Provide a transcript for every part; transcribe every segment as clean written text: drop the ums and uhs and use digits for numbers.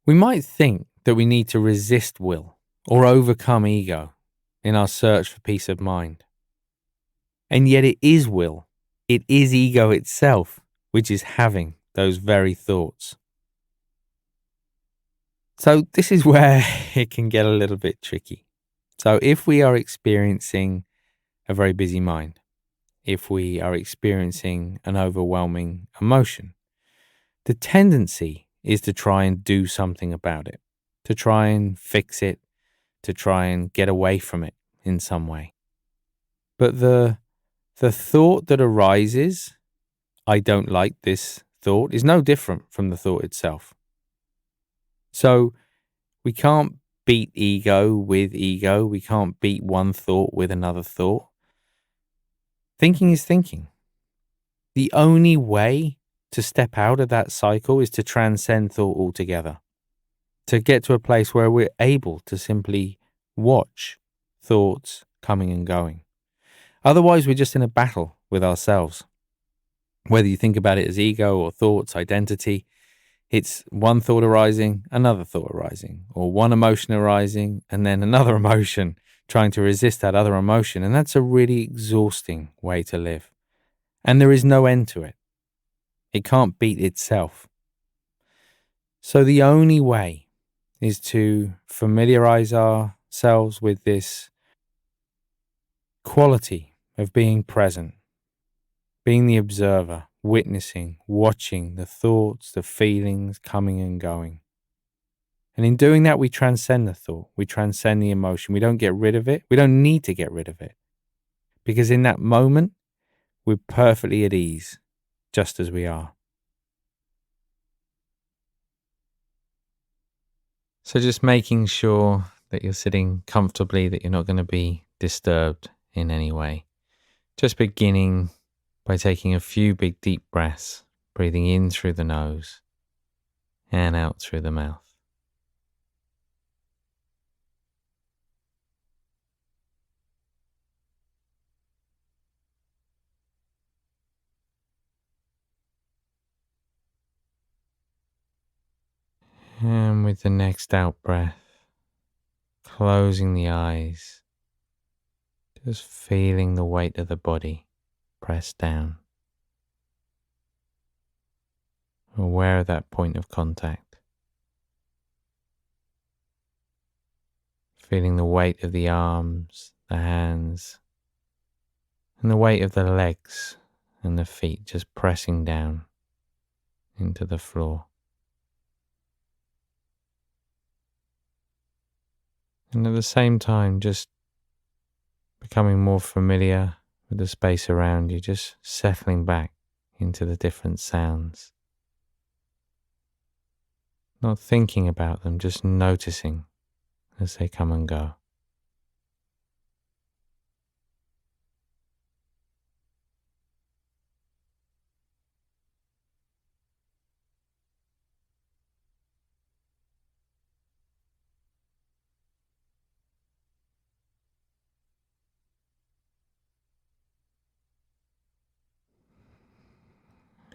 We might think that we need to resist will or overcome ego in our search for peace of mind. And yet it is will, it is ego itself, which is having those very thoughts. So this is where it can get a little bit tricky. So if we are experiencing a very busy mind, if we are experiencing an overwhelming emotion, the tendency is to try and do something about it, to try and fix it, to try and get away from it in some way. But the thought that arises, I don't like this thought, is no different from the thought itself. So we can't beat ego with ego. We can't beat one thought with another thought. Thinking is thinking. The only way to step out of that cycle is to transcend thought altogether, to get to a place where we're able to simply watch thoughts coming and going. Otherwise, we're just in a battle with ourselves. Whether you think about it as ego or thoughts, identity, it's one thought arising, another thought arising, or one emotion arising, and then another emotion trying to resist that other emotion. And that's a really exhausting way to live. And there is no end to it. It can't beat itself. So the only way is to familiarize ourselves with this quality of being present, being the observer, witnessing, watching the thoughts, the feelings coming and going. And in doing that, we transcend the thought, we transcend the emotion. We don't get rid of it. We don't need to get rid of it. Because in that moment, we're perfectly at ease, just as we are. So just making sure that you're sitting comfortably, that you're not going to be disturbed in any way. Just beginning by taking a few big deep breaths, breathing in through the nose and out through the mouth. And with the next out breath, closing the eyes, just feeling the weight of the body press down. Aware of that point of contact. Feeling the weight of the arms, the hands, and the weight of the legs and the feet just pressing down into the floor. And at the same time, just becoming more familiar with the space around you, just settling back into the different sounds. Not thinking about them, just noticing as they come and go.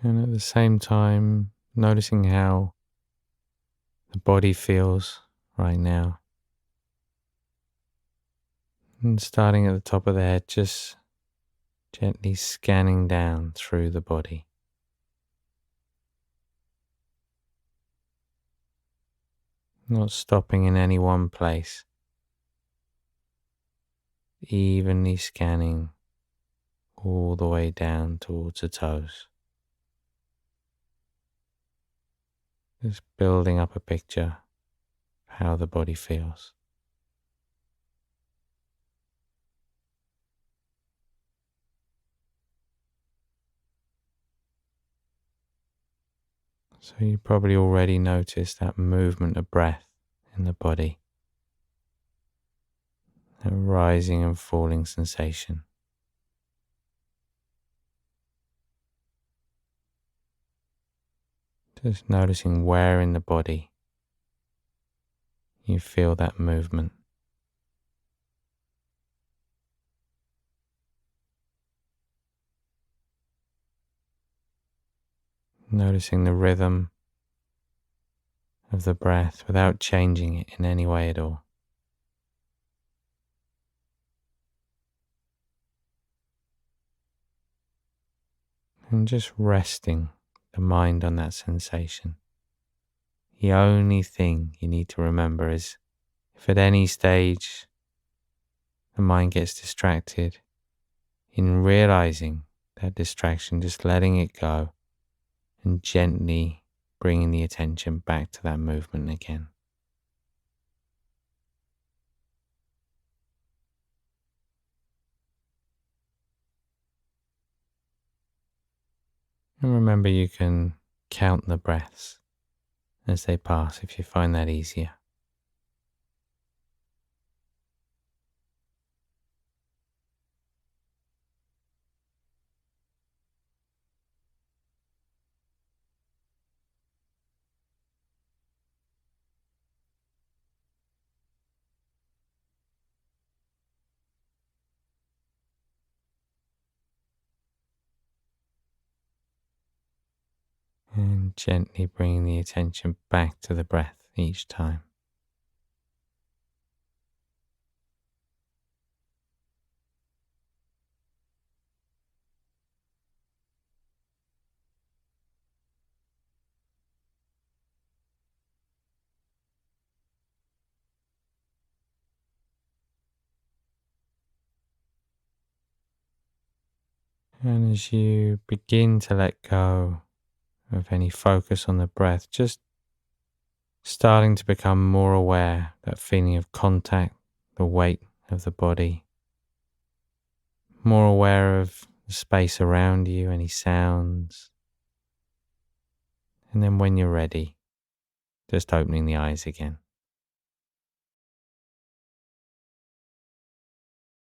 And at the same time, noticing how the body feels right now. And starting at the top of the head, just gently scanning down through the body. Not stopping in any one place. Evenly scanning all the way down towards the toes. Just building up a picture of how the body feels. So you probably already noticed that movement of breath in the body, that rising and falling sensation. Just noticing where in the body you feel that movement. Noticing the rhythm of the breath without changing it in any way at all. And just resting the mind on that sensation. The only thing you need to remember is if at any stage the mind gets distracted, in realizing that distraction, just letting it go and gently bringing the attention back to that movement again. And remember, you can count the breaths as they pass if you find that easier. And gently bringing the attention back to the breath each time. And as you begin to let go of any focus on the breath, just starting to become more aware, that feeling of contact, the weight of the body, more aware of the space around you, any sounds. And then when you're ready, just opening the eyes again.